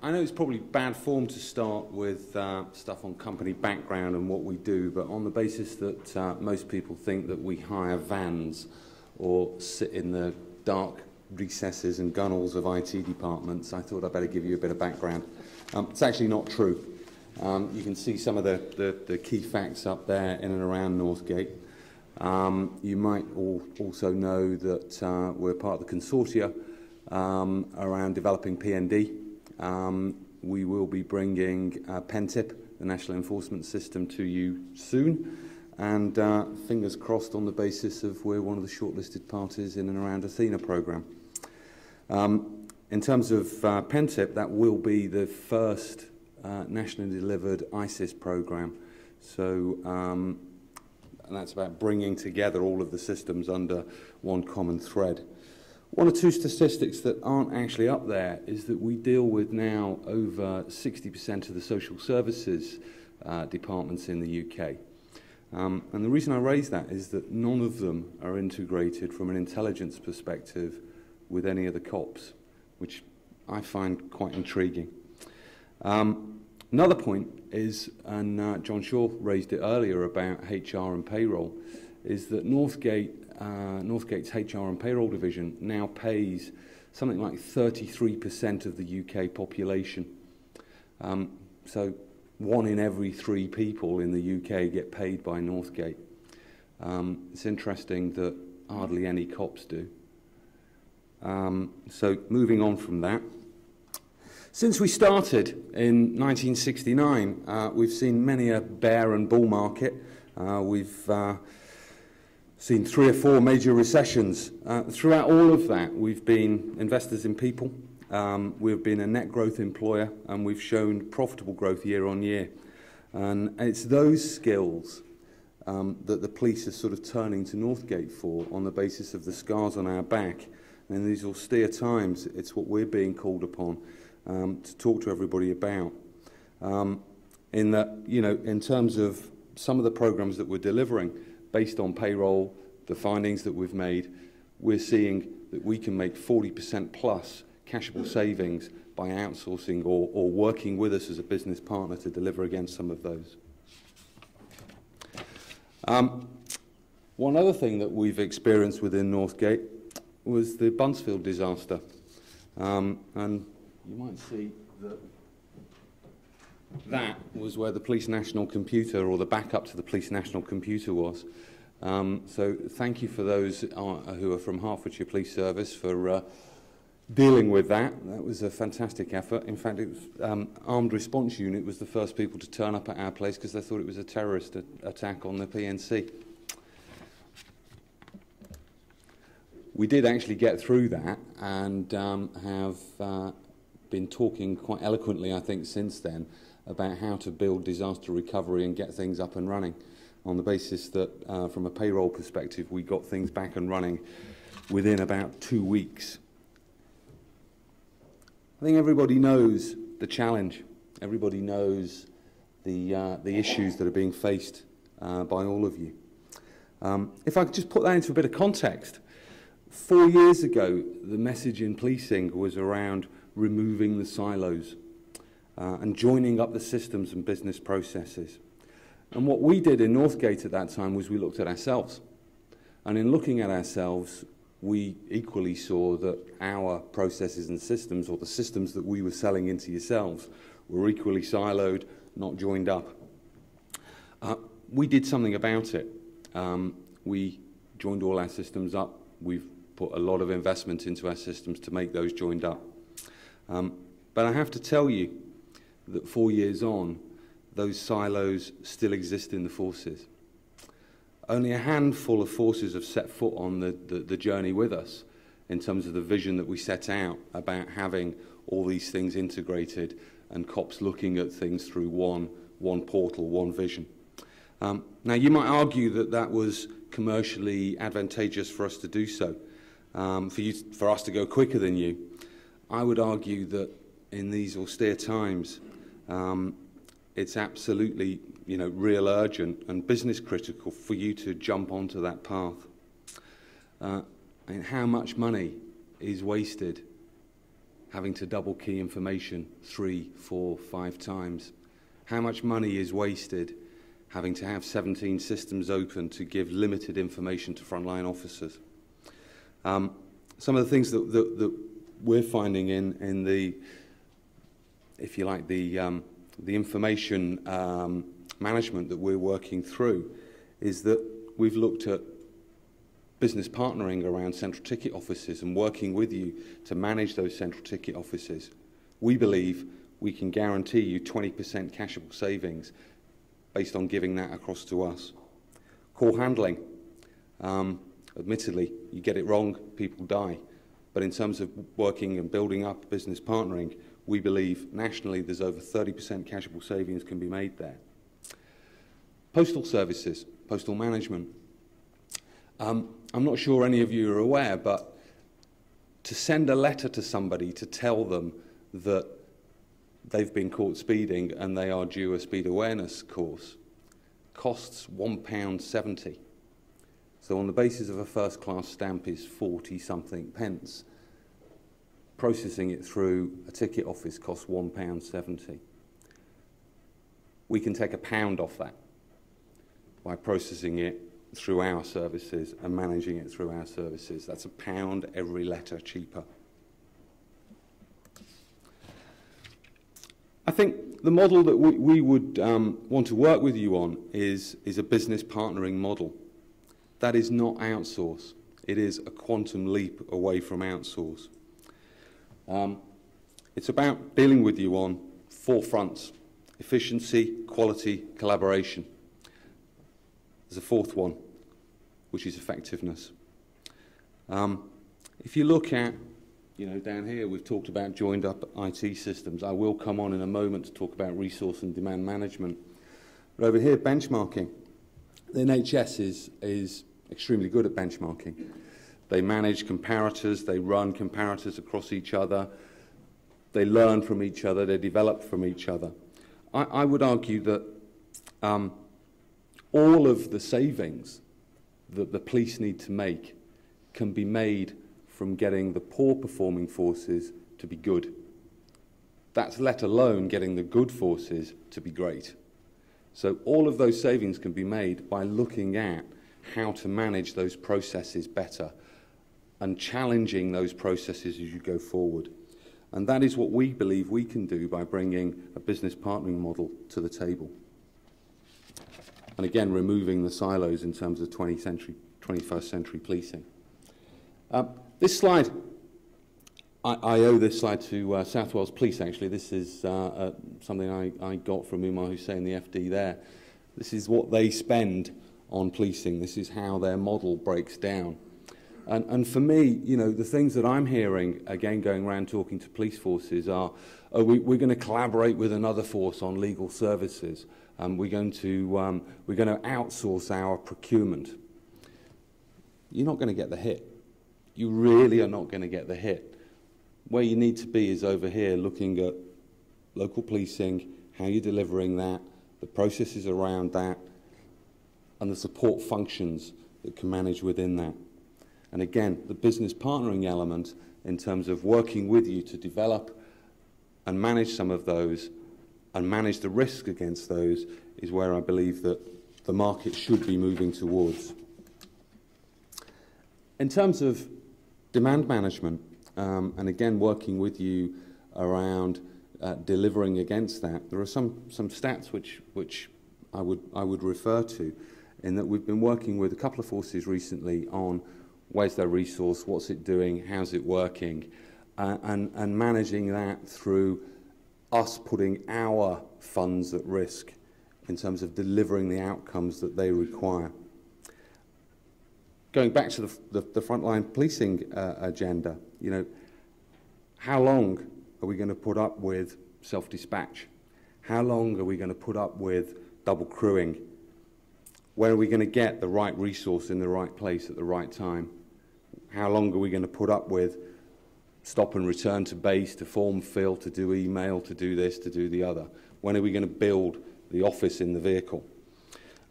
I know it's probably bad form to start with stuff on company background and what we do, but on the basis that most people think that we hire vans or sit in the dark recesses and gunnels of IT departments, I thought I'd better give you a bit of background. It's actually not true. You can see some of the key facts up there in and around Northgate. You might also know that we're part of the consortia around developing PND. We will be bringing PENTIP, the National Enforcement System, to you soon, and fingers crossed on the basis of we're one of the shortlisted parties in and around Athena programme. In terms of PENTIP, that will be the first nationally delivered ISIS programme. So and that's about bringing together all of the systems under one common thread. One or two statistics that aren't actually up there is that we deal with now over 60% of the social services departments in the UK. And the reason I raise that is that none of them are integrated from an intelligence perspective with any of the cops, which I find quite intriguing. Another point is, and John Shaw raised it earlier about HR and payroll, is that Northgate's HR and payroll division now pays something like 33% of the UK population. So 1 in every 3 people in the UK get paid by Northgate. It's interesting that hardly any cops do. So moving on from that. Since we started in 1969, we've seen many a bear and bull market. We've seen 3 or 4 major recessions. Throughout all of that, we've been investors in people, we've been a net growth employer, and we've shown profitable growth year on year. And it's those skills that the police are sort of turning to Northgate for on the basis of the scars on our back. And in these austere times, it's what we're being called upon to talk to everybody about. In that, you know, in terms of some of the programs that we're delivering, based on payroll, the findings that we've made, we're seeing that we can make 40% plus cashable savings by outsourcing or working with us as a business partner to deliver against some of those. One other thing that we've experienced within Northgate was the Buncefield disaster. And you might see that that was where the Police National Computer, or the backup to the Police National Computer, was. So thank you for those who are from Hertfordshire Police Service for dealing with that. That was a fantastic effort. In fact, it was, Armed Response Unit was the first people to turn up at our place because they thought it was a terrorist attack on the PNC. We did actually get through that and have been talking quite eloquently, I think, since then about how to build disaster recovery and get things up and running, on the basis that from a payroll perspective we got things back and running within about 2 weeks. I think everybody knows the challenge. Everybody knows the issues that are being faced by all of you. If I could just put that into a bit of context, 4 years ago the message in policing was around removing the silos and joining up the systems and business processes. And what we did in Northgate at that time was we looked at ourselves. And in looking at ourselves, we equally saw that our processes and systems, or the systems that we were selling into yourselves, were equally siloed, not joined up. We did something about it. We joined all our systems up. We've put a lot of investment into our systems to make those joined up. But I have to tell you that 4 years on, those silos still exist in the forces. Only a handful of forces have set foot on the journey with us in terms of the vision that we set out about having all these things integrated and cops looking at things through one portal, one vision. Now, you might argue that that was commercially advantageous for us to do so, for us to go quicker than you. I would argue that in these austere times, it's absolutely, real urgent and business critical for you to jump onto that path. And how much money is wasted having to double key information 3, 4, 5 times? How much money is wasted having to have 17 systems open to give limited information to frontline officers? Some of the things that we're finding in the, if you like, the information management that we're working through is that we've looked at business partnering around central ticket offices and working with you to manage those central ticket offices. We believe we can guarantee you 20% cashable savings based on giving that across to us. Call handling. Admittedly, you get it wrong, people die. But in terms of working and building up business partnering, we believe nationally there's over 30% cashable savings can be made there. Postal services, postal management. I'm not sure any of you are aware, but to send a letter to somebody to tell them that they've been caught speeding and they are due a speed awareness course costs £1.70. So on the basis of a first class stamp is 40-something pence. Processing it through a ticket office costs £1.70. We can take £1 off that by processing it through our services and managing it through our services. That's £1 every letter cheaper. I think the model that we would want to work with you on is a business partnering model. That is not outsource. It is a quantum leap away from outsource. It's about dealing with you on 4 fronts: efficiency, quality, collaboration. There's a 4th one, which is effectiveness. If you look at, down here we've talked about joined up IT systems. I will come on in a moment to talk about resource and demand management. But over here, benchmarking. The NHS is extremely good at benchmarking. They manage comparators, they run comparators across each other, they learn from each other, they develop from each other. I would argue that all of the savings that the police need to make can be made from getting the poor performing forces to be good. That's let alone getting the good forces to be great. So all of those savings can be made by looking at how to manage those processes better and challenging those processes as you go forward. And that is what we believe we can do by bringing a business partnering model to the table. And again, removing the silos in terms of 21st century policing. This slide, I owe this slide to South Wales Police, actually. This is something I got from Umar Hussain, the FD there. This is what they spend on policing. This is how their model breaks down. And for me, the things that I'm hearing, again, going around talking to police forces are, we're going to collaborate with another force on legal services. We're going to outsource our procurement. You're not going to get the hit. You really are not going to get the hit. Where you need to be is over here, looking at local policing, how you're delivering that, the processes around that, and the support functions that can manage within that. And again, the business partnering element in terms of working with you to develop and manage some of those and manage the risk against those is where I believe that the market should be moving towards. In terms of demand management, and again working with you around delivering against that, there are some stats which I would refer to, in that we've been working with a couple of forces recently on where's their resource, what's it doing, how's it working, and managing that through us putting our funds at risk in terms of delivering the outcomes that they require. Going back to the frontline policing agenda, how long are we going to put up with self-dispatch? How long are we going to put up with double crewing? When are we going to get the right resource in the right place at the right time? How long are we going to put up with stop and return to base, to form fill, to do email, to do this, to do the other? When are we going to build the office in the vehicle?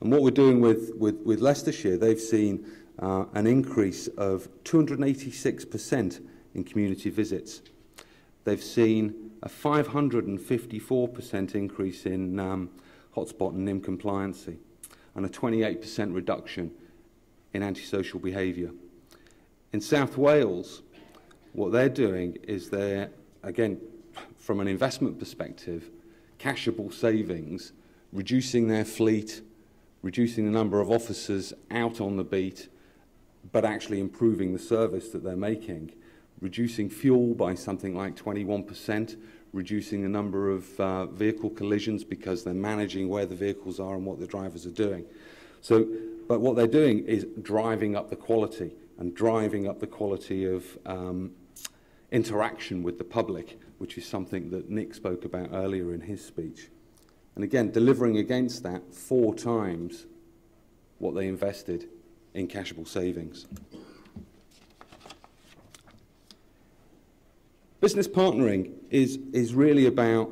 And what we're doing with Leicestershire, they've seen an increase of 286% in community visits. they've seen a 554% increase in hotspot and NIM compliancy and a 28% reduction in antisocial behaviour. In South Wales, what they're doing is they're, again, from an investment perspective, cashable savings, reducing their fleet, reducing the number of officers out on the beat, but actually improving the service that they're making, reducing fuel by something like 21%, reducing the number of vehicle collisions because they're managing where the vehicles are and what the drivers are doing. So, but what they're doing is driving up the quality and driving up the quality of interaction with the public, which is something that Nick spoke about earlier in his speech. And again, delivering against that 4 times what they invested in cashable savings. Business partnering is really about,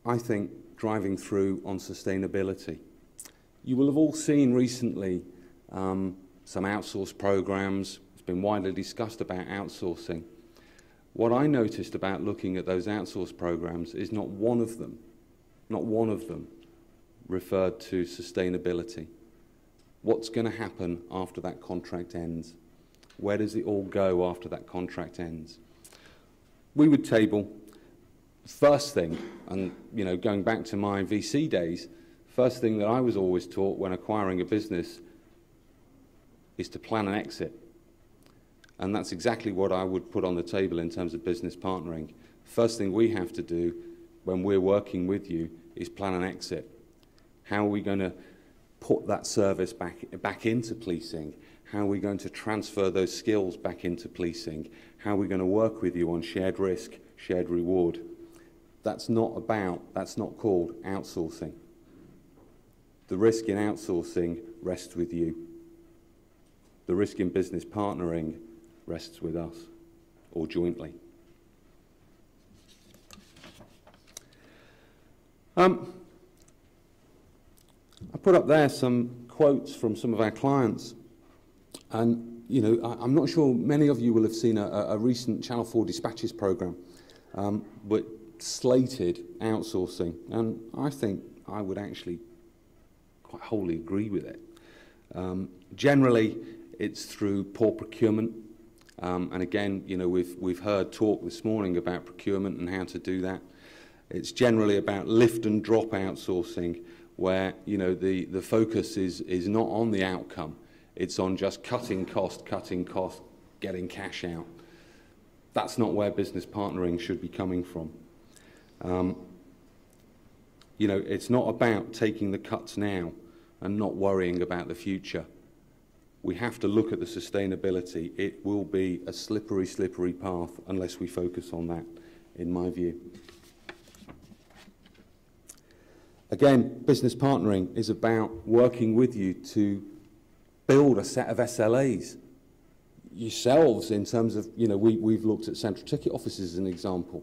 I think, driving through on sustainability. You will have all seen recently some outsourced programs. It's been widely discussed about outsourcing. What I noticed about looking at those outsourced programs is not one of them referred to sustainability. What's going to happen after that contract ends? Where does it all go after that contract ends? We would table, first thing, and going back to my VC days, first thing that I was always taught when acquiring a business is to plan an exit. And that's exactly what I would put on the table in terms of business partnering. First thing we have to do when we're working with you is plan an exit. How are we going to put that service back into policing? How are we going to transfer those skills back into policing? How are we going to work with you on shared risk, shared reward? That's not called outsourcing. The risk in outsourcing rests with you. The risk in business partnering rests with us, or jointly. I put up there some quotes from some of our clients, and I'm not sure many of you will have seen a recent Channel 4 dispatches programme, but slated outsourcing, and I think I would actually quite wholly agree with it. Generally, it's through poor procurement, and again, we've heard talk this morning about procurement and how to do that. It's generally about lift and drop outsourcing, where the focus is not on the outcome. It's on just cutting cost, getting cash out. That's not where business partnering should be coming from. It's not about taking the cuts now and not worrying about the future. We have to look at the sustainability. It will be a slippery, slippery path unless we focus on that, in my view. Again, business partnering is about working with you to build a set of SLAs yourselves in terms of, we've looked at central ticket offices as an example.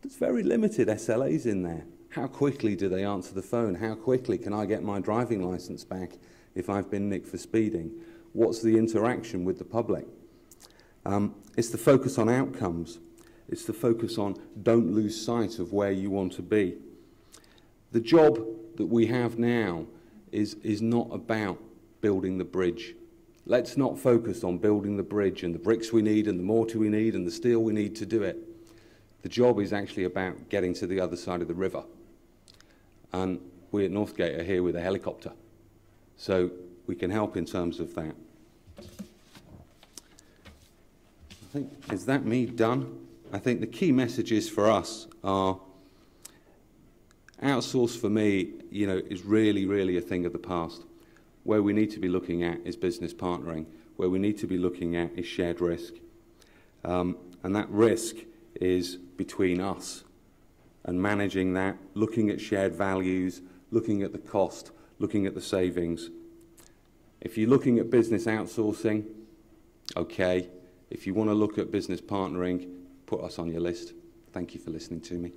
There's very limited SLAs in there. How quickly do they answer the phone? How quickly can I get my driving licence back if I've been nicked for speeding? What's the interaction with the public? It's the focus on outcomes. It's the focus on don't lose sight of where you want to be. The job that we have now is not about building the bridge. Let's not focus on building the bridge and the bricks we need and the mortar we need and the steel we need to do it. The job is actually about getting to the other side of the river. And we at Northgate are here with a helicopter. So we can help in terms of that. I think, is that me done? I think the key messages for us are outsource for me, is really, really a thing of the past. Where we need to be looking at is business partnering. Where we need to be looking at is shared risk. And that risk is between us and managing that, looking at shared values, looking at the cost, looking at the savings. If you're looking at business outsourcing, okay. If you want to look at business partnering, put us on your list. Thank you for listening to me.